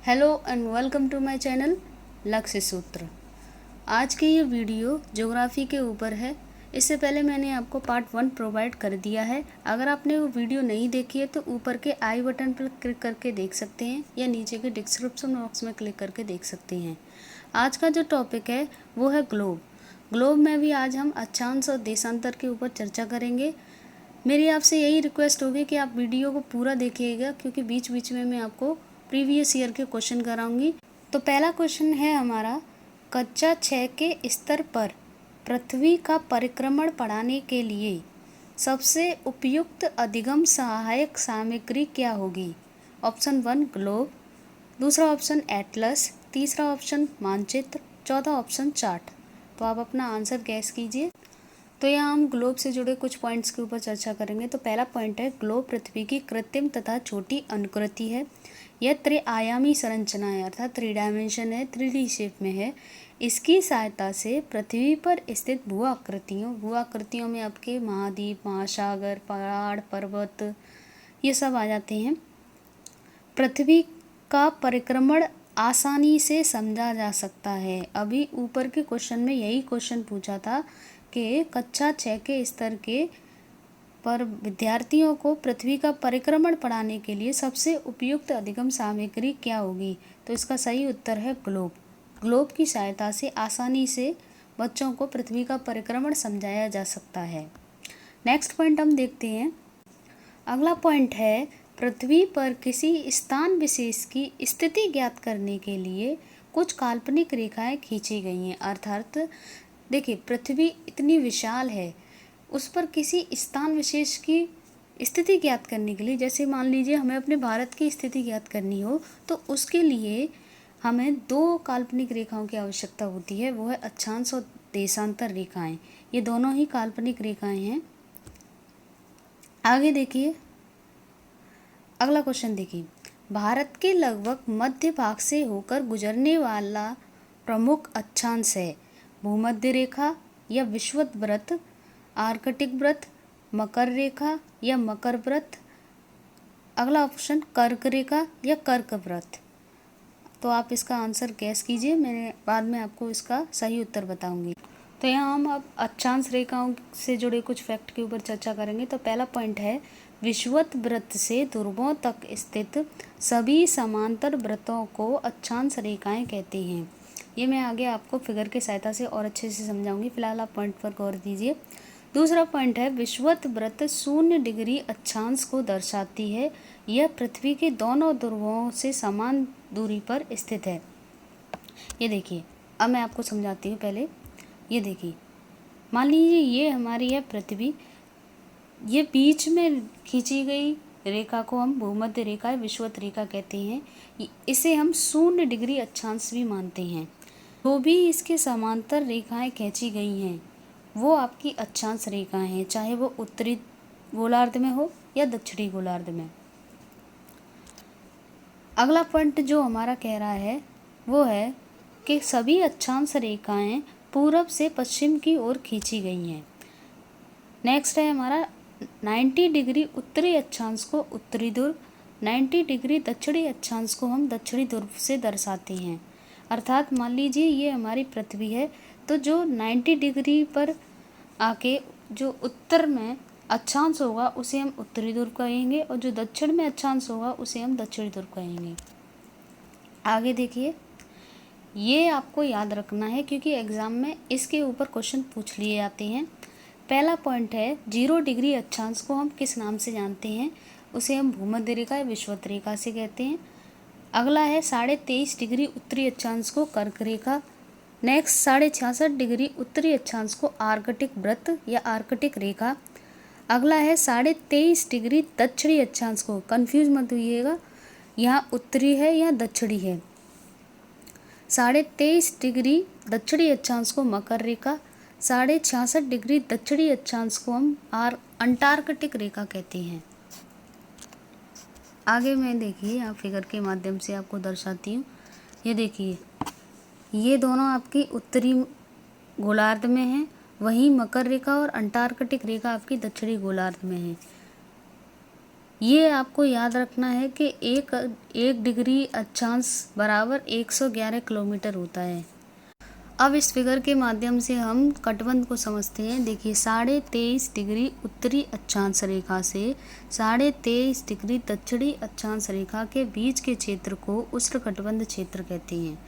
Hello and welcome to my channel Lakshya Sutra. आज की ये वीडियो ज्योग्राफी के ऊपर है। इससे पहले मैंने आपको पार्ट 1 प्रोवाइड कर दिया है। अगर आपने वो वीडियो नहीं देखी है तो ऊपर के आई बटन पर क्लिक करके देख सकते हैं या नीचे के डिस्क्रिप्शन बॉक्स में क्लिक करके देख सकते हैं। आज का जो टॉपिक है वो है ग्लोब। ग्लोब में भी आज हम अक्षांश और देशांतर के ऊपर चर्चा करेंगे। मेरी आपसे यही रिक्वेस्ट होगी कि आप वीडियो को पूरा देखिएगा, क्योंकि बीच बीच में मैं आपको प्रीवियस ईयर के क्वेश्चन कराऊंगी। तो पहला क्वेश्चन है हमारा, कक्षा 6 के स्तर पर पृथ्वी का परिक्रमण पढ़ाने के लिए सबसे उपयुक्त अधिगम सहायक सामग्री क्या होगी? ऑप्शन 1 ग्लोब, दूसरा ऑप्शन एटलस, तीसरा ऑप्शन मानचित्र, चौथा ऑप्शन चार्ट। तो आप अपना आंसर गैस कीजिए। तो यहाँ हम ग्लोब से जुड़े कुछ पॉइंट्स के ऊपर चर्चा करेंगे। तो पहला पॉइंट है, ग्लोब पृथ्वी की कृत्रिम तथा छोटी अनुकृति है। यह त्रिआयामी संरचना है, अर्थात 3 डायमेंशन है, 3D शेप में है। इसकी सहायता से पृथ्वी पर स्थित भू आकृतियों में आपके महाद्वीप, महासागर, पहाड़, पर्वत ये सब आ जाते हैं। पृथ्वी का परिक्रमण आसानी से समझा जा सकता है। अभी ऊपर के क्वेश्चन में यही क्वेश्चन पूछा था कि कक्षा 6 के स्तर के पर विद्यार्थियों को पृथ्वी का परिक्रमण पढ़ाने के लिए सबसे उपयुक्त अधिगम सामग्री क्या होगी? तो इसका सही उत्तर है ग्लोब। ग्लोब की सहायता से आसानी से बच्चों को पृथ्वी का परिक्रमण समझाया जा सकता है। नेक्स्ट पॉइंट हम देखते हैं। अगला पॉइंट है, पृथ्वी पर किसी स्थान विशेष की स्थिति ज्ञात करने के लिए कुछ काल्पनिक रेखाएं खींची गई हैं। अर्थात देखिए, पृथ्वी इतनी विशाल है, उस पर किसी स्थान विशेष की स्थिति ज्ञात करने के लिए, जैसे मान लीजिए हमें अपने भारत की स्थिति ज्ञात करनी हो तो उसके लिए हमें 2 काल्पनिक रेखाओं की आवश्यकता होती है। वो है अक्षांश और देशांतर रेखाएं। ये दोनों ही काल्पनिक रेखाएं हैं। आगे देखिए, अगला क्वेश्चन देखिए, भारत के लगभग मध्य भाग से होकर गुजरने वाला प्रमुख अक्षांश है भूमध्य रेखा या विषुवत वृत्त, आर्कटिक वृत्त, मकर रेखा या मकर वृत्त। अगला ऑप्शन कर्क रेखा या कर्क वृत्त। तो आप इसका आंसर गैस कीजिए, मैं बाद में आपको इसका सही उत्तर बताऊंगी। तो यहाँ हम अब अक्षांश रेखाओं से जुड़े कुछ फैक्ट के ऊपर चर्चा करेंगे। तो पहला पॉइंट है, विषुवत वृत्त से ध्रुवों तक स्थित सभी समांतर वृत्तों को अक्षांश रेखाएं कहते हैं। ये मैं आगे आपको फिगर की सहायता से और अच्छे से समझाऊंगी। फिलहाल आप पॉइंट पर गौर दीजिए। दूसरा पॉइंट है, विषुवत वृत्त 0 डिग्री अक्षांश को दर्शाती है। यह पृथ्वी के दोनों ध्रुवों से समान दूरी पर स्थित है। ये देखिए, अब मैं आपको समझाती हूँ। पहले ये देखिए, मान लीजिए ये हमारी है पृथ्वी, ये बीच में खींची गई रेखा को हम भूमध्य रेखा, विषुवत रेखा कहते हैं। इसे हम 0 डिग्री अक्षांश भी मानते हैं। जो भी इसके समांतर रेखाएं खींची गई हैं वो आपकी अक्षांश रेखाएं हैं, चाहे वो उत्तरी गोलार्ध में हो या दक्षिणी गोलार्ध में। अगला पॉइंट जो हमारा कह रहा है वो है कि सभी अक्षांश रेखाएं पूरब से पश्चिम की ओर खींची गई हैं। नेक्स्ट है हमारा, 90 डिग्री उत्तरी अक्षांश को उत्तरी ध्रुव, 90 डिग्री दक्षिणी अक्षांश को हम दक्षिणी ध्रुव से दर्शाते हैं। अर्थात मान लीजिए ये हमारी पृथ्वी है, तो जो 90 डिग्री पर आके जो उत्तर में अक्षांश होगा उसे हम उत्तरी ध्रुव कहेंगे, और जो दक्षिण में अक्षांश होगा उसे हम दक्षिणी ध्रुव कहेंगे। आगे देखिए, ये आपको याद रखना है क्योंकि एग्ज़ाम में इसके ऊपर क्वेश्चन पूछ लिए जाते हैं। पहला पॉइंट है, 0 डिग्री अक्षांश को हम किस नाम से जानते हैं? उसे हम भूमध्य रेखा या विषुवत रेखा से कहते हैं। अगला है, 23.5 डिग्री उत्तरी अक्षांश को कर्क रेखा। नेक्स्ट, 66.5 डिग्री उत्तरी अक्षांश को आर्कटिक वृत्त या आर्कटिक रेखा। अगला है 23.5 डिग्री दक्षिणी अक्षांश को, कंफ्यूज मत होइएगा, यहाँ उत्तरी है या दक्षिणी है। 23.5 डिग्री दक्षिणी अक्षांश को मकर रेखा, 66.5 डिग्री दक्षिणी अक्षांश को हम अंटार्कटिक रेखा कहते हैं। आगे मैं देखिए यहाँ फिगर के माध्यम से आपको दर्शाती हूँ। ये देखिए, ये दोनों आपकी उत्तरी गोलार्ध में हैं, वहीं मकर रेखा और अंटार्कटिक रेखा आपकी दक्षिणी गोलार्ध में है। ये आपको याद रखना है कि एक डिग्री अक्षांश बराबर 111 किलोमीटर होता है। अब इस फिगर के माध्यम से हम कटबंध को समझते हैं। देखिए 23.5 डिग्री उत्तरी अक्षांश रेखा से 23.5 डिग्री दक्षिणी अक्षांश रेखा के बीच के क्षेत्र को उष्णकटिबंध क्षेत्र कहते हैं।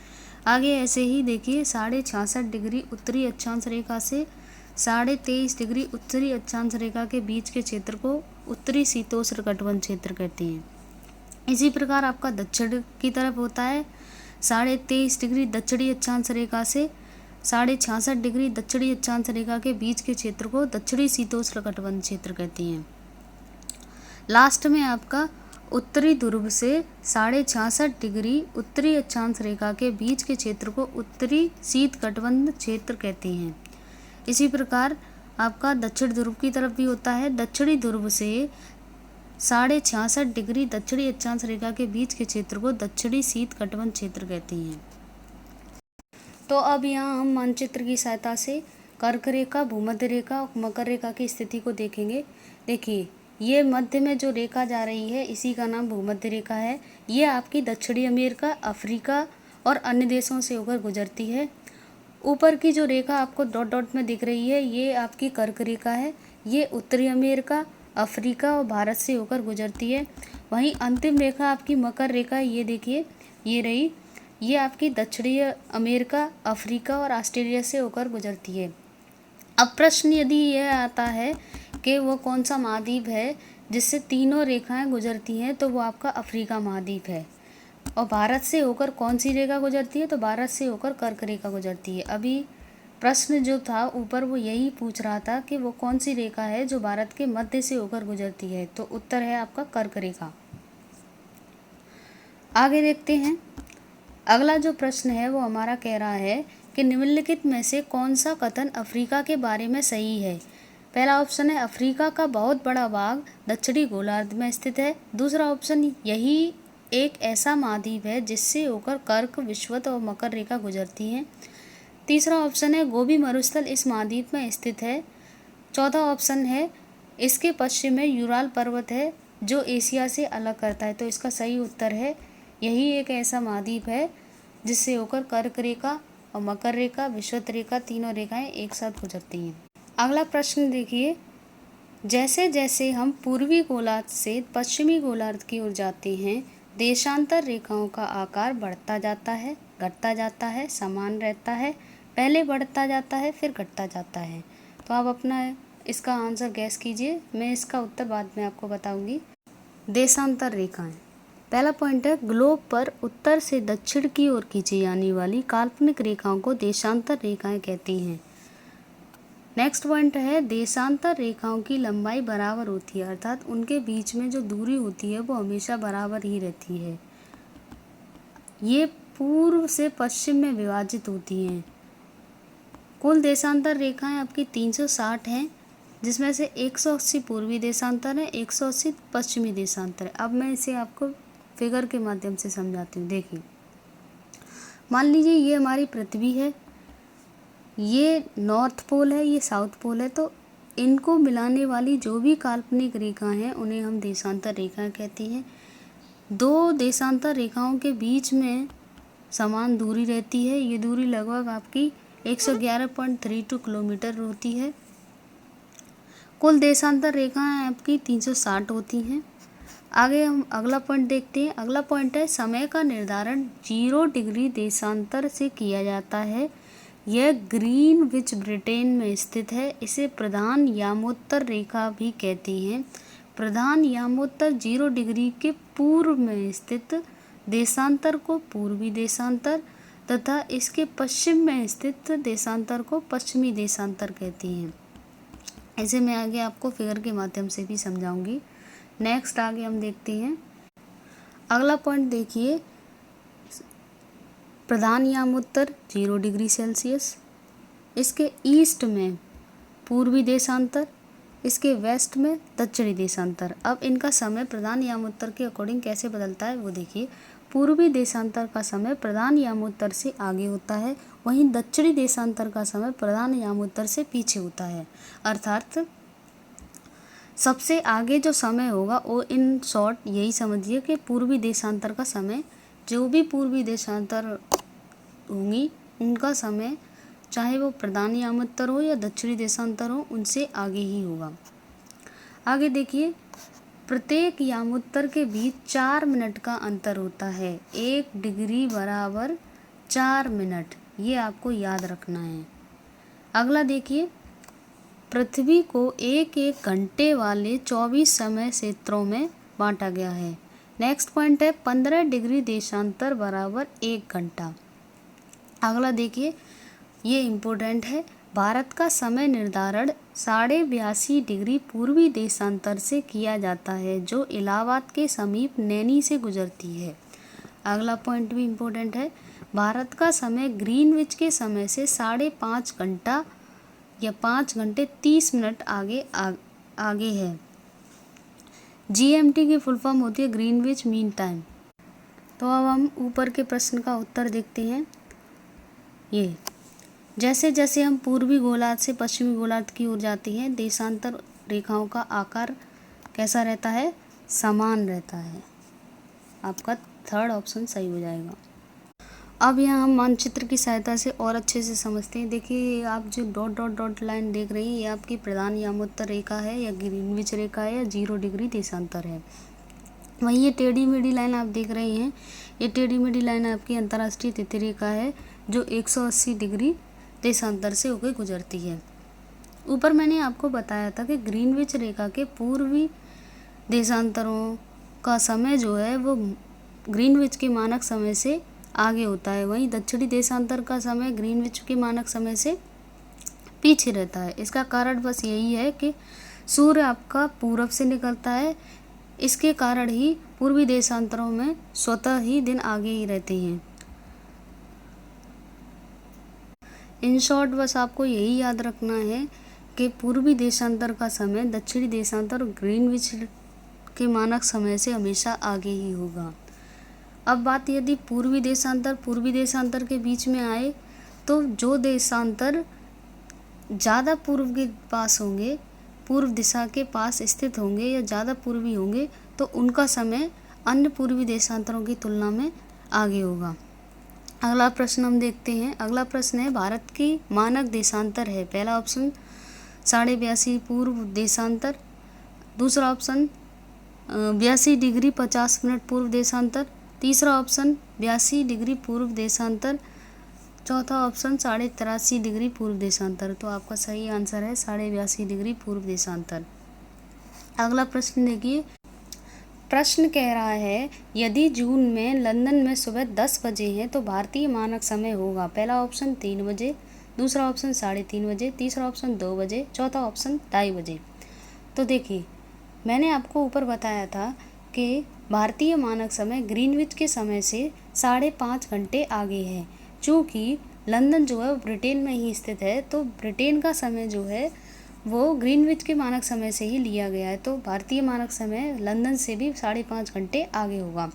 आगे ऐसे ही देखिए 66.5 डिग्री उत्तरी अक्षांश रेखा से 23.5 डिग्री उत्तरी अक्षांश रेखा के बीच के क्षेत्र को उत्तरी शीतोष्ण कटिबंध क्षेत्र कहते हैं। इसी प्रकार आपका दक्षिण की तरफ होता है 23.5 डिग्री दक्षिणी अक्षांश रेखा से 66.5 डिग्री दक्षिणी अक्षांश रेखा के बीच के क्षेत्र को दक्षिणी शीतोष्ण कटिबंध क्षेत्र कहते हैं। लास्ट में आपका उत्तरी ध्रुव से 66.5 डिग्री उत्तरी अक्षांश रेखा के बीच के क्षेत्र को उत्तरी शीत कटिबंध क्षेत्र कहते हैं। इसी प्रकार आपका दक्षिण ध्रुव की तरफ भी होता है। दक्षिणी ध्रुव से 66.5 डिग्री दक्षिणी अक्षांश रेखा के बीच के क्षेत्र को दक्षिणी शीत कटिबंध क्षेत्र कहते हैं। तो अब यहाँ हम मानचित्र की सहायता से कर्क रेखा, भूमध्य रेखा और मकर रेखा की स्थिति को देखेंगे। देखिए ये मध्य में जो रेखा जा रही है इसी का नाम भूमध्य रेखा है। ये आपकी दक्षिणी अमेरिका, अफ्रीका और अन्य देशों से होकर गुजरती है। ऊपर की जो रेखा आपको डॉट डॉट में दिख रही है ये आपकी कर्क रेखा है। ये उत्तरी अमेरिका, अफ्रीका और भारत से होकर गुजरती है। वहीं अंतिम रेखा आपकी मकर रेखा है। ये देखिए ये रही, ये आपकी दक्षिणी अमेरिका, अफ्रीका और ऑस्ट्रेलिया से होकर गुजरती है। अब प्रश्न यदि यह आता है कि वो कौन सा महाद्वीप है जिससे तीनों रेखाएं गुजरती हैं, तो वो आपका अफ्रीका महाद्वीप है। और भारत से होकर कौन सी रेखा गुजरती है, तो भारत से होकर कर्क रेखा गुजरती है। अभी प्रश्न जो था ऊपर वो यही पूछ रहा था कि वो कौन सी रेखा है जो भारत के मध्य से होकर गुजरती है, तो उत्तर है आपका कर्क रेखा। आगे देखते हैं। अगला जो प्रश्न है वो हमारा कह रहा है कि निम्नलिखित में से कौन सा कथन अफ्रीका के बारे में सही है। पहला ऑप्शन है अफ्रीका का बहुत बड़ा भाग दक्षिणी गोलार्ध में स्थित है। दूसरा ऑप्शन यही एक ऐसा महाद्वीप है जिससे होकर कर्क, विषुवत और मकर रेखा गुजरती हैं। तीसरा ऑप्शन है गोबी मरुस्थल इस महाद्वीप में स्थित है। चौथा ऑप्शन है इसके पश्चिम में यूराल पर्वत है जो एशिया से अलग करता है। तो इसका सही उत्तर है यही एक ऐसा महाद्वीप है जिससे होकर कर्क रेखा और मकर रेखा, विषुवत रेखा तीनों रेखाएं एक साथ गुजरती हैं। अगला प्रश्न देखिए, जैसे जैसे हम पूर्वी गोलार्ध से पश्चिमी गोलार्ध की ओर जाते हैं देशांतर रेखाओं का आकार बढ़ता जाता है, घटता जाता है, समान रहता है, पहले बढ़ता जाता है फिर घटता जाता है। तो आप अपना इसका आंसर गैस कीजिए, मैं इसका उत्तर बाद में आपको बताऊंगी। देशांतर रेखाएं, पहला पॉइंट है ग्लोब पर उत्तर से दक्षिण की ओर खींची जाने वाली काल्पनिक रेखाओं को देशांतर रेखाएं कहती हैं। नेक्स्ट पॉइंट है देशांतर रेखाओं की लंबाई बराबर होती है, अर्थात उनके बीच में जो दूरी होती है वो हमेशा बराबर ही रहती है। ये पूर्व से पश्चिम में विभाजित होती हैं। कुल देशांतर रेखाएं आपकी 360 हैं, जिसमें से 180 पूर्वी देशांतर है, 180 पश्चिमी देशांतर है। अब मैं इसे आपको फिगर के माध्यम से समझाती हूँ। देखिए मान लीजिए ये हमारी पृथ्वी है, ये नॉर्थ पोल है, ये साउथ पोल है। तो इनको मिलाने वाली जो भी काल्पनिक रेखाएं हैं उन्हें हम देशांतर रेखाएं कहती हैं। दो देशांतर रेखाओं के बीच में समान दूरी रहती है। ये दूरी लगभग आपकी 111.32 किलोमीटर होती है। कुल देशांतर रेखाएं आपकी 360 होती हैं। आगे हम अगला पॉइंट देखते हैं। अगला पॉइंट है समय का निर्धारण 0 डिग्री देशांतर से किया जाता है। यह ग्रीनविच ब्रिटेन में स्थित है। इसे प्रधान यामोत्तर रेखा भी कहते हैं। प्रधान यामोत्तर 0 डिग्री के पूर्व में स्थित देशांतर को पूर्वी देशांतर तथा इसके पश्चिम में स्थित देशांतर को पश्चिमी देशांतर कहती हैं। इसे मैं आगे आपको फिगर के माध्यम से भी समझाऊंगी। नेक्स्ट आगे हम देखते हैं। अगला पॉइंट देखिए, प्रधान यामोत्तर 0 डिग्री सेल्सियस, इसके ईस्ट में पूर्वी देशांतर, इसके वेस्ट में दक्षिणी देशांतर। अब इनका समय प्रधान यामोत्तर के अकॉर्डिंग कैसे बदलता है वो देखिए। पूर्वी देशांतर का समय प्रधान यामोत्तर से आगे होता है, वहीं दक्षिणी देशांतर का समय प्रधान यामोत्तर से पीछे होता है। अर्थात सबसे आगे जो समय होगा वो इन शॉर्ट यही समझिए कि पूर्वी देशांतर का समय, जो भी पूर्वी देशांतर होंगी उनका समय, चाहे वो प्रधान यामोत्तर हो या दक्षिणी देशांतर हो, उनसे आगे ही होगा। आगे देखिए, प्रत्येक यामोत्तर के बीच 4 मिनट का अंतर होता है। 1 डिग्री बराबर 4 मिनट, ये आपको याद रखना है। अगला देखिए, पृथ्वी को एक एक घंटे वाले 24 समय क्षेत्रों में बांटा गया है। नेक्स्ट पॉइंट है 15 डिग्री देशांतर बराबर 1 घंटा। अगला देखिए, ये इम्पोर्टेंट है, भारत का समय निर्धारण 82.5 डिग्री पूर्वी देशांतर से किया जाता है, जो इलाहाबाद के समीप नैनी से गुजरती है। अगला पॉइंट भी इम्पोर्टेंट है, भारत का समय ग्रीनविच के समय से 5.5 घंटा या 5 घंटे 30 मिनट आगे है। GMT की फुल फॉर्म होती है ग्रीनविच मीन टाइम। तो अब हम ऊपर के प्रश्न का उत्तर देखते हैं। ये जैसे जैसे हम पूर्वी गोलार्ध से पश्चिमी गोलार्ध की ओर जाते हैं, देशांतर रेखाओं का आकार कैसा रहता है? समान रहता है। आपका थर्ड ऑप्शन सही हो जाएगा। अब यहाँ हम मानचित्र की सहायता से और अच्छे से समझते हैं। देखिए, आप जो डॉट डॉट डॉट लाइन देख रही हैं, ये आपकी प्रधान यामोत्तर रेखा है या ग्रीनविच रेखा है या 0 डिग्री देशांतर है। वहीं ये टेढ़ी मेढ़ी लाइन आप देख रही हैं, ये टेढ़ी मेढ़ी लाइन आपकी अंतर्राष्ट्रीय तिथि रेखा है, जो 180 डिग्री देशांतर से होकर गुजरती है। ऊपर मैंने आपको बताया था कि ग्रीनविच रेखा के पूर्वी देशांतरों का समय जो है वो ग्रीनविच के मानक समय से आगे होता है, वहीं दक्षिणी देशांतर का समय ग्रीनविच के मानक समय से पीछे रहता है। इसका कारण बस यही है कि सूर्य आपका पूरब से निकलता है, इसके कारण ही पूर्वी देशांतरों में स्वतः ही दिन आगे ही रहते हैं। इन शॉर्ट बस आपको यही याद रखना है कि पूर्वी देशांतर का समय दक्षिणी देशांतर और ग्रीनविच के मानक समय से हमेशा आगे ही होगा। अब बात यदि पूर्वी देशांतर के बीच में आए, तो जो देशांतर ज़्यादा पूर्व के पास होंगे, पूर्व दिशा के पास स्थित होंगे या ज़्यादा पूर्वी होंगे, तो उनका समय अन्य पूर्वी देशांतरों की तुलना में आगे होगा। अगला प्रश्न हम देखते हैं। अगला प्रश्न है, भारत की मानक देशांतर है। पहला ऑप्शन 82.5 पूर्व देशांतर, दूसरा ऑप्शन 82 डिग्री 50 मिनट पूर्व देशांतर, तीसरा ऑप्शन 82 डिग्री पूर्व देशांतर, चौथा ऑप्शन 83.5 डिग्री पूर्व देशांतर। तो आपका सही आंसर है 82.5 डिग्री पूर्व देशांतर। अगला प्रश्न देखिए, प्रश्न कह रहा है, यदि जून में लंदन में सुबह 10 बजे है तो भारतीय मानक समय होगा। पहला ऑप्शन 3 बजे, दूसरा ऑप्शन 3:30 बजे, तीसरा ऑप्शन 2 बजे, चौथा ऑप्शन 2:30 बजे। तो देखिए, मैंने आपको ऊपर बताया था कि भारतीय मानक समय ग्रीनविच के समय से 5.5 घंटे आगे है। चूँकि लंदन जो है वो ब्रिटेन में ही स्थित है, तो ब्रिटेन का समय जो है वो ग्रीनविच के मानक समय से ही लिया गया है, तो भारतीय मानक समय लंदन से भी 5.5 घंटे आगे होगा।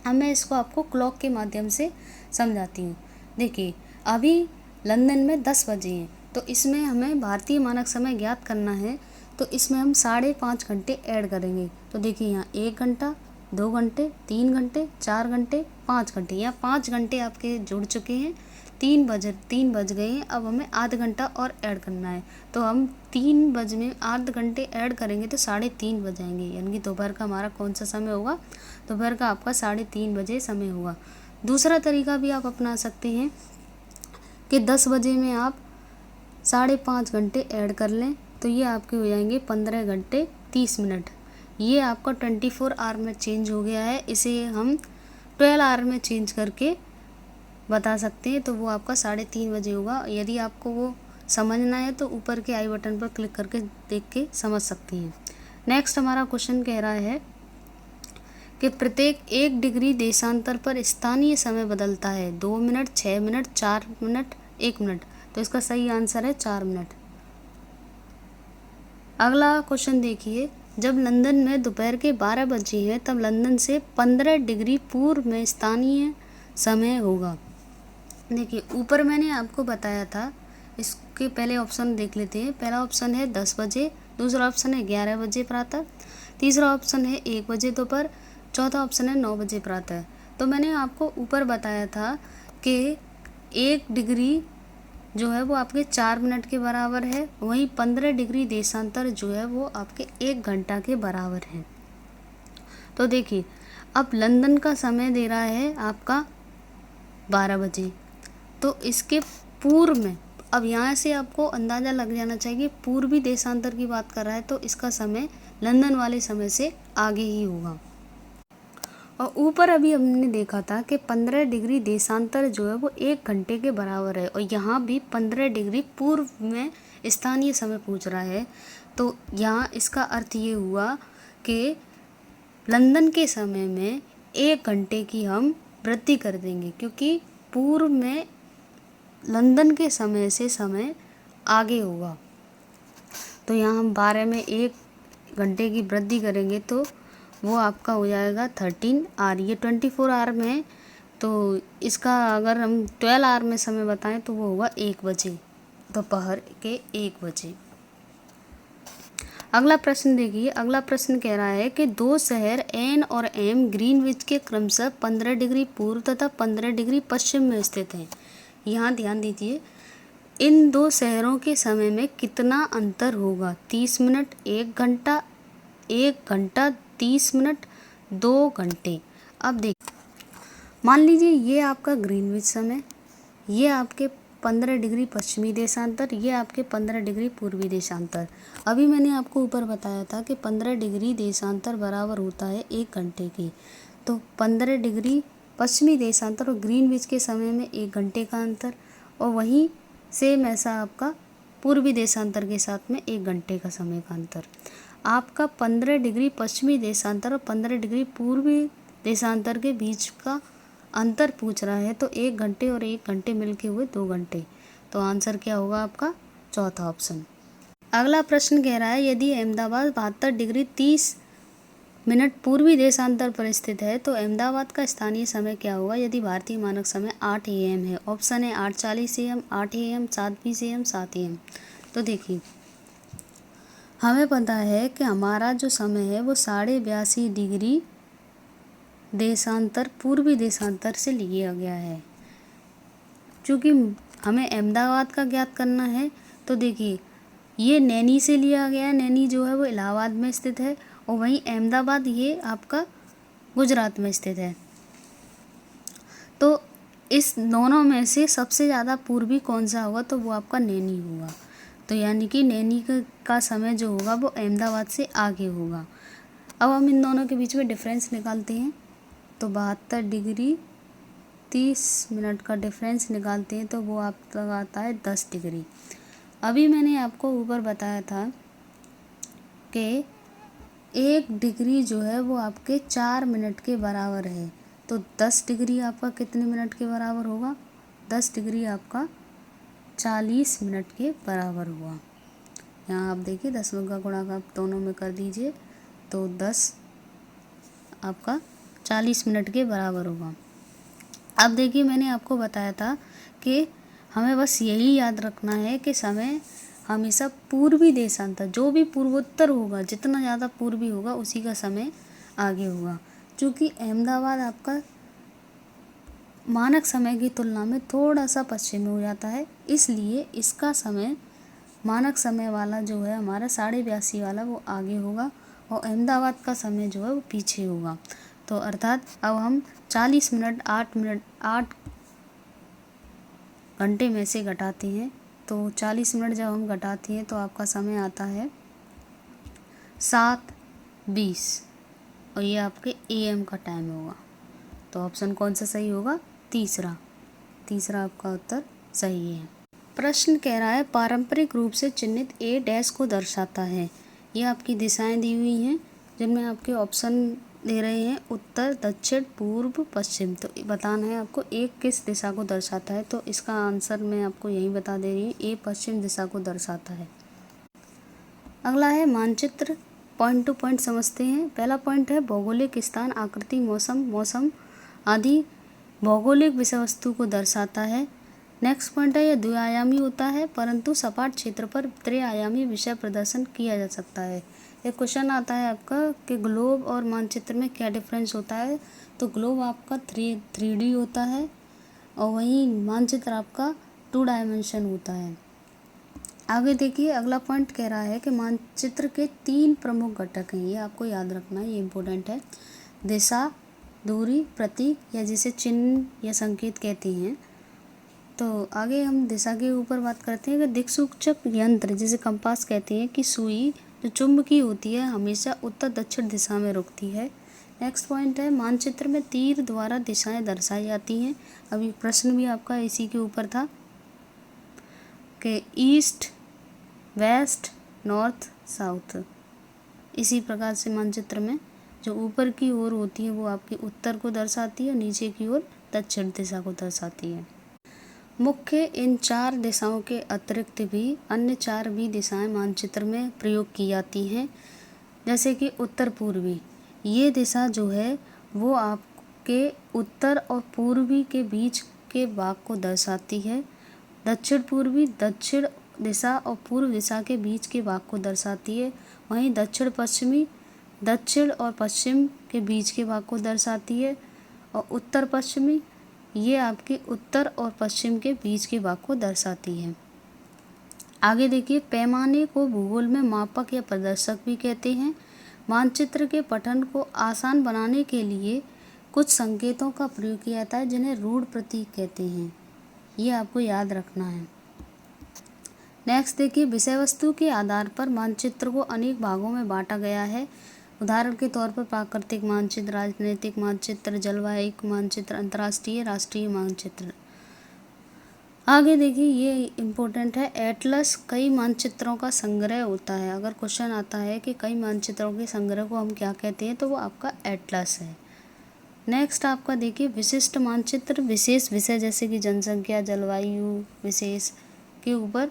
अब मैं इसको आपको क्लॉक के माध्यम से समझाती हूँ। देखिए, अभी लंदन में 10 बजे हैं, तो इसमें हमें भारतीय मानक समय ज्ञात करना है, तो इसमें हम 5.5 घंटे ऐड करेंगे। तो देखिए, यहाँ 1 घंटा, 2 घंटे, 3 घंटे, 4 घंटे, 5 घंटे, यहाँ 5 घंटे आपके जुड़ चुके हैं। 3 बज गए हैं। अब हमें आधा घंटा और ऐड करना है, तो हम 3 बज में आध घंटे ऐड करेंगे तो 3:30 बज जाएंगे, यानी कि दोपहर का हमारा कौन सा समय होगा? दोपहर का आपका 3:30 बजे समय होगा। दूसरा तरीका भी आप अपना सकते हैं कि 10 बजे में आप 5.5 घंटे ऐड कर लें, तो ये आपके हो जाएंगे 15 घंटे 30 मिनट। ये आपका 24 आवर में चेंज हो गया है, इसे हम 12 आवर में चेंज करके बता सकते हैं, तो वो आपका 3:30 बजे होगा। यदि आपको वो समझना है तो ऊपर के आई बटन पर क्लिक करके देख के समझ सकती हैं। नेक्स्ट हमारा क्वेश्चन कह रहा है कि प्रत्येक 1 डिग्री देशांतर पर स्थानीय समय बदलता है 2 मिनट, 6 मिनट, 4 मिनट, 1 मिनट। तो इसका सही आंसर है 4 मिनट। अगला क्वेश्चन देखिए, जब लंदन में दोपहर के 12 बजे हैं तब लंदन से 15 डिग्री पूर्व में स्थानीय समय होगा। देखिए, ऊपर मैंने आपको बताया था, इसके पहले ऑप्शन देख लेते हैं। पहला ऑप्शन है 10 बजे, दूसरा ऑप्शन है 11 बजे प्रातः, तीसरा ऑप्शन है 1 बजे दोपहर, चौथा ऑप्शन है 9 बजे प्रातः। तो मैंने आपको ऊपर बताया था कि 1 डिग्री जो है वो आपके 4 मिनट के बराबर है, वहीं 15 डिग्री देशांतर जो है वो आपके 1 घंटा के बराबर है। तो देखिए अब लंदन का समय दे रहा है आपका 12 बजे, तो इसके पूर्व में अब यहाँ से आपको अंदाज़ा लग जाना चाहिए पूर्वी देशांतर की बात कर रहा है तो इसका समय लंदन वाले समय से आगे ही होगा। और ऊपर अभी हमने देखा था कि 15 डिग्री देशांतर जो है वो 1 घंटे के बराबर है, और यहाँ भी 15 डिग्री पूर्व में स्थानीय समय पूछ रहा है। तो यहाँ इसका अर्थ ये हुआ कि लंदन के समय में 1 घंटे की हम वृद्धि कर देंगे, क्योंकि पूर्व में लंदन के समय से समय आगे होगा। तो यहाँ हम 12 में 1 घंटे की वृद्धि करेंगे तो वो आपका हो जाएगा 13 आवर। ये 24 आवर में है, तो इसका अगर हम 12 आवर में समय बताएं तो वो होगा 1 बजे, दोपहर के 1 बजे। अगला प्रश्न देखिए, अगला प्रश्न कह रहा है कि 2 शहर एन और एम ग्रीनविच के क्रमशः 15 डिग्री पूर्व तथा 15 डिग्री पश्चिम में स्थित हैं। यहाँ ध्यान दीजिए, इन 2 शहरों के समय में कितना अंतर होगा? 30 मिनट, 1 घंटा, 1 घंटा 30 मिनट, 2 घंटे। अब देखिए, मान लीजिए ये आपका ग्रीनविच समय, ये आपके 15 डिग्री पश्चिमी देशांतर, ये आपके 15 डिग्री पूर्वी देशांतर। अभी मैंने आपको ऊपर बताया था कि 15 डिग्री देशांतर बराबर होता है 1 घंटे की। तो 15 डिग्री पश्चिमी देशांतर और ग्रीनविच के समय में 1 घंटे का अंतर, और वहीं सेम ऐसा आपका पूर्वी देशांतर के साथ में 1 घंटे का समय का अंतर। आपका 15 डिग्री पश्चिमी देशांतर और 15 डिग्री पूर्वी देशांतर के बीच का अंतर पूछ रहा है, तो 1 घंटे और 1 घंटे मिलके हुए 2 घंटे। तो आंसर क्या होगा आपका? चौथा ऑप्शन। अगला प्रश्न कह रहा है यदि अहमदाबाद 72 डिग्री 30 मिनट पूर्वी देशांतर पर स्थित है तो अहमदाबाद का स्थानीय समय क्या होगा यदि भारतीय मानक समय 8 AM है? ऑप्शन है 8:40 AM, 8 AM, 7:20 AM, 7 AM। तो देखिए, हमें पता है कि हमारा जो समय है वो 82.5 डिग्री देशांतर पूर्वी देशांतर से लिया गया है। चूँकि हमें अहमदाबाद का ज्ञात करना है, तो देखिए ये नैनी से लिया गया है। नैनी जो है वो इलाहाबाद में स्थित है, और वहीं अहमदाबाद ये आपका गुजरात में स्थित है। तो इस दोनों में से सबसे ज़्यादा पूर्वी कौन सा होगा? तो वो आपका नैनी होगा। तो यानी कि नैनी का समय जो होगा वो अहमदाबाद से आगे होगा। अब हम इन दोनों के बीच में डिफरेंस निकालते हैं, तो 72 डिग्री 30 मिनट का डिफरेंस निकालते हैं तो वो आपका आता है 10 डिग्री। अभी मैंने आपको ऊपर बताया था कि 1 डिग्री जो है वो आपके 4 मिनट के बराबर है, तो 10 डिग्री आपका कितने मिनट के बराबर होगा? 10 डिग्री आपका 40 मिनट के बराबर हुआ। यहाँ आप देखिए 10 का गुणा आप दोनों में कर दीजिए, तो 10 आपका 40 मिनट के बराबर होगा। अब देखिए, मैंने आपको बताया था कि हमें बस यही याद रखना है कि समय हमेशा पूर्वी देशांतर, जो भी पूर्वोत्तर होगा, जितना ज़्यादा पूर्वी होगा उसी का समय आगे होगा। क्योंकि अहमदाबाद आपका मानक समय की तुलना में थोड़ा सा पश्चिम में हो जाता है, इसलिए इसका समय मानक समय वाला जो है हमारा 82.5 वाला वो आगे होगा, और अहमदाबाद का समय जो है वो पीछे होगा। तो अर्थात अब हम 40 मिनट 8 घंटे में से घटाते हैं, तो 40 मिनट जब हम घटाते हैं तो आपका समय आता है 7:20, और ये आपके AM का टाइम होगा। तो ऑप्शन कौन सा सही होगा? तीसरा आपका उत्तर सही है। प्रश्न कह रहा है पारंपरिक रूप से चिन्हित A डैश को दर्शाता है। ये आपकी दिशाएं दी हुई हैं, जिनमें आपके ऑप्शन दे रहे हैं उत्तर, दक्षिण, पूर्व, पश्चिम। तो बताना है आपको एक किस दिशा को दर्शाता है, तो इसका आंसर मैं आपको यही बता दे रही हूँ, A पश्चिम दिशा को दर्शाता है। अगला है मानचित्र, पॉइंट टू पॉइंट समझते हैं। पहला पॉइंट है भौगोलिक स्थान, आकृति, मौसम आदि भौगोलिक विषय वस्तु को दर्शाता है। नेक्स्ट पॉइंट है, यह द्विआयामी होता है परंतु सपाट क्षेत्र पर त्रिआयामी विषय प्रदर्शन किया जा सकता है। एक क्वेश्चन आता है आपका कि ग्लोब और मानचित्र में क्या डिफरेंस होता है। तो ग्लोब आपका 3D होता है और वहीं मानचित्र आपका 2 डायमेंशन होता है। आगे देखिए, अगला पॉइंट कह रहा है कि मानचित्र के 3 प्रमुख घटक हैं, ये आपको याद रखना है, ये इम्पोर्टेंट है। दिशा, दूरी, प्रतीक या जिसे चिन्ह या संकेत कहते हैं। तो आगे हम दिशा के ऊपर बात करते हैं कि दिक्सूचक यंत्र जिसे कंपास कहते हैं की सुई जो चुंबकीय होती है हमेशा उत्तर दक्षिण दिशा में रुकती है। नेक्स्ट पॉइंट है, मानचित्र में तीर द्वारा दिशाएं दर्शाई जाती हैं। अभी प्रश्न भी आपका इसी के ऊपर था कि ईस्ट, वेस्ट, नॉर्थ, साउथ। इसी प्रकार से मानचित्र में जो ऊपर की ओर होती है वो आपकी उत्तर को दर्शाती है, नीचे की ओर दक्षिण दिशा को दर्शाती है। मुख्य इन 4 दिशाओं के अतिरिक्त भी अन्य 4 भी दिशाएं मानचित्र में प्रयोग की जाती हैं, जैसे कि उत्तर पूर्वी। ये दिशा जो है वो आपके उत्तर और पूर्वी के बीच के भाग को दर्शाती है। दक्षिण पूर्वी दक्षिण दिशा और पूर्व दिशा के बीच के भाग को दर्शाती है। वहीं दक्षिण पश्चिमी दक्षिण और पश्चिम के बीच के भाग को दर्शाती है। और उत्तर पश्चिमी ये आपके उत्तर और पश्चिम के बीच के भाग को दर्शाती है। आगे देखिए, पैमाने को भूगोल में मापक या प्रदर्शक भी कहते हैं। मानचित्र के पठन को आसान बनाने के लिए कुछ संकेतों का प्रयोग किया जाता है जिन्हें रूढ़ प्रतीक कहते हैं, ये आपको याद रखना है। नेक्स्ट देखिए, विषय वस्तु के आधार पर मानचित्र को अनेक भागों में बांटा गया है। उदाहरण के तौर पर प्राकृतिक मानचित्र, राजनीतिक मानचित्र, जलवायु मानचित्र, अंतर्राष्ट्रीय राष्ट्रीय मानचित्र। आगे देखिए, ये इम्पोर्टेंट है, एटलस कई मानचित्रों का संग्रह होता है। अगर क्वेश्चन आता है कि कई मानचित्रों के संग्रह को हम क्या कहते हैं तो वो आपका एटलस है। नेक्स्ट आपका देखिए, विशिष्ट मानचित्र विशेष विषय जैसे कि जनसंख्या, जलवायु विशेष के ऊपर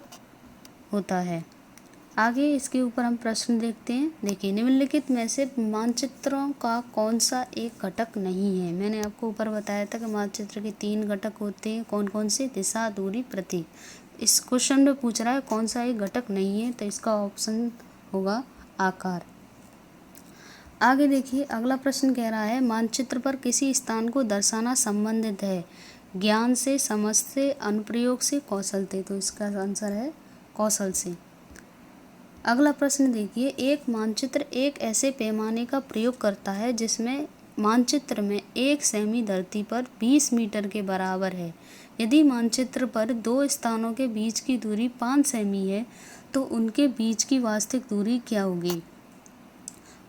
होता है। आगे इसके ऊपर हम प्रश्न देखते हैं। देखिए, निम्नलिखित में से मानचित्रों का कौन सा एक घटक नहीं है। मैंने आपको ऊपर बताया था कि मानचित्र के 3 घटक होते हैं, कौन कौन से, दिशा, दूरी, प्रतीक। इस क्वेश्चन में पूछ रहा है कौन सा एक घटक नहीं है, तो इसका ऑप्शन होगा आकार। आगे देखिए, अगला प्रश्न कह रहा है, मानचित्र पर किसी स्थान को दर्शाना संबंधित है ज्ञान से, समझ से, अनुप्रयोग से, कौशल से। तो इसका आंसर है कौशल से। अगला प्रश्न देखिए, एक मानचित्र एक ऐसे पैमाने का प्रयोग करता है जिसमें मानचित्र में 1 सेमी धरती पर 20 मीटर के बराबर है। यदि मानचित्र पर 2 स्थानों के बीच की दूरी 5 सेमी है तो उनके बीच की वास्तविक दूरी क्या होगी।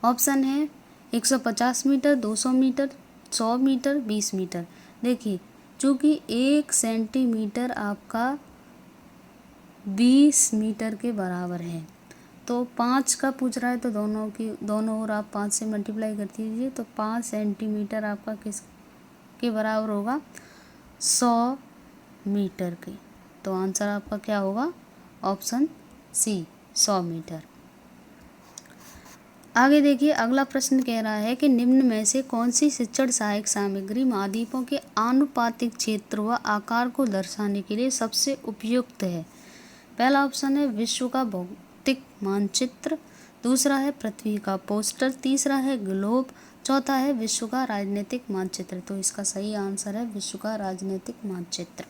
ऑप्शन है 150 मीटर, 200 मीटर, 100 मीटर, 20 मीटर। देखिए, चूँकि 1 सेंटीमीटर आपका 20 मीटर के बराबर है तो 5 का पूछ रहा है तो दोनों ओर आप 5 से मल्टीप्लाई कर दीजिए तो 5 सेंटीमीटर आपका किस के बराबर होगा, 100 मीटर के। तो आंसर आपका क्या होगा, ऑप्शन सी, 100 मीटर। आगे देखिए, अगला प्रश्न कह रहा है कि निम्न में से कौन सी शिक्षण सहायक सामग्री महाद्वीपों के आनुपातिक क्षेत्र व आकार को दर्शाने के लिए सबसे उपयुक्त है। पहला ऑप्शन है विश्व का भौतिक मानचित्र, दूसरा है पृथ्वी का पोस्टर, तीसरा है ग्लोब, चौथा है विश्व का राजनीतिक मानचित्र। तो इसका सही आंसर है विश्व का राजनीतिक मानचित्र।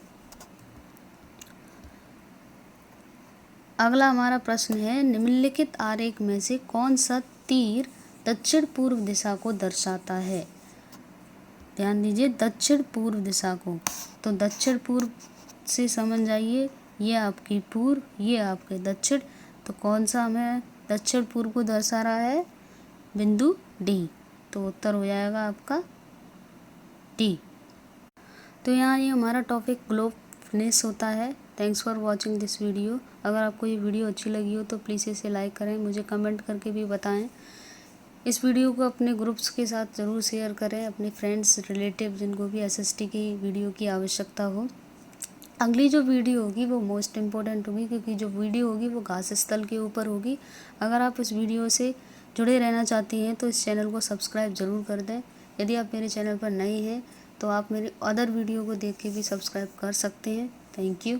अगला हमारा प्रश्न है, निम्नलिखित आरेख में से कौन सा तीर दक्षिण पूर्व दिशा को दर्शाता है। ध्यान दीजिए, दक्षिण पूर्व दिशा को। तो दक्षिण पूर्व से समझ जाइए, ये आपकी पूर्व, ये आपके दक्षिण। तो कौन सा हमें दक्षिण पूर्व को दर्शा रहा है, बिंदु डी। तो उत्तर हो जाएगा आपका डी। तो यहाँ ये हमारा टॉपिक ग्लोब फिनिश होता है। Thanks for watching this video. अगर आपको ये वीडियो अच्छी लगी हो तो प्लीज़ इसे लाइक करें, मुझे कमेंट करके भी बताएं। इस वीडियो को अपने ग्रुप्स के साथ ज़रूर शेयर करें, अपने फ्रेंड्स रिलेटिव जिनको भी एसएसटी की वीडियो की आवश्यकता हो। अगली जो वीडियो होगी वो मोस्ट इम्पोर्टेंट होगी क्योंकि जो वीडियो होगी वो घास स्थल के ऊपर होगी। अगर आप इस वीडियो से जुड़े रहना चाहती हैं तो इस चैनल को सब्सक्राइब ज़रूर कर दें। यदि आप मेरे चैनल पर नए हैं तो आप मेरे अदर वीडियो को देख के भी सब्सक्राइब कर सकते हैं। Thank you.